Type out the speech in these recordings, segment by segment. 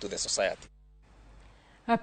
to the society.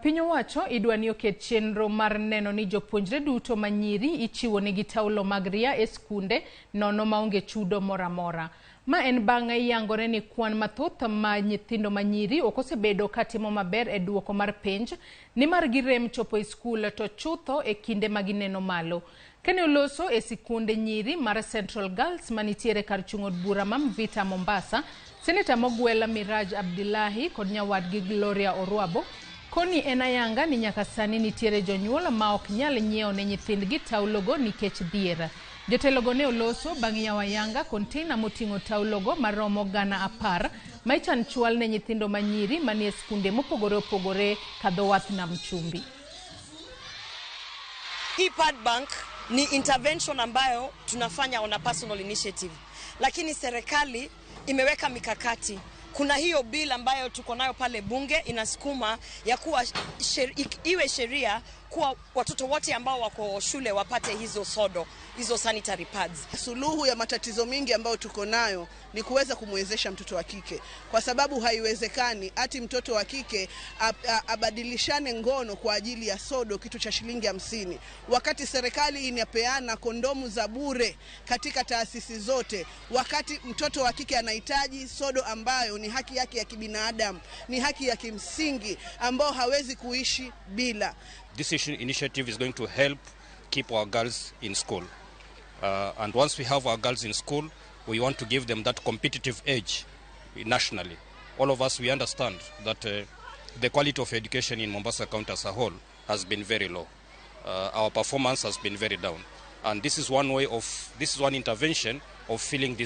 Piny owacho idwa ni oket chenro mar neno ni jopuonjre duto ma nyiri ichiwo nigi taulo mag ria e skunde nono maonge chudo moramora. Ma en bang'e yangore ni kwan mathoth ma nyithindo ma nyiri ok osebedo katimo maber e duoko mar penj ni mar girem chopo e skul to chutho e kinde ma gineno malo. Kane oloso e sikunde nyiri mar Central Girls manitiere kar chung' od bura ma Mvita Mombasa, Seneta Mogwela Miraj Abdullahi kod nyawadgi Gloria Orwabo koni en ayanga ni nyaka sani nitiere jonyuol ma ok nyal nyiewo ne nyithindgi taulogo nikech dhier. Jotelogo ne oloso bang' yawo ayanga container moting'o taulogo maromo 10,000 ma ichan chwal ne nyithindo ma nyiri manie skunde mopogore opogore kadho wath nam chumbi. Hii pad bank ni intervention ambayo tunafanya on a personal initiative, lakini serikali imeweka mikakati. Kuna hiyo bill ambayo tuko nayo pale bunge inasukuma ya kuwa iwe sheria kuwa watoto wote ambao wako shule wapate hizo sanitary pads. Suluhu ya matatizo mingi ambayo tuko nayo ni kuweza kumwezesha mtoto wa kike, kwa sababu haiwezekani ati mtoto wa kike abadilishane ngono kwa ajili ya sodo kitu cha shilingi 50, wakati serikali inapeana kondomu za bure katika taasisi zote, wakati mtoto wa kike anahitaji sodo ambayo ni haki yake ya kibinadamu, ni haki ya kimsingi ambao hawezi kuishi bila. This initiative is going to help keep our girls in school. And once we have our girls in school, we want to give them that competitive edge nationally. All of us, we understand that the quality of education in Mombasa County as a whole has been very low. Our performance has been very down. And this is one intervention of filling this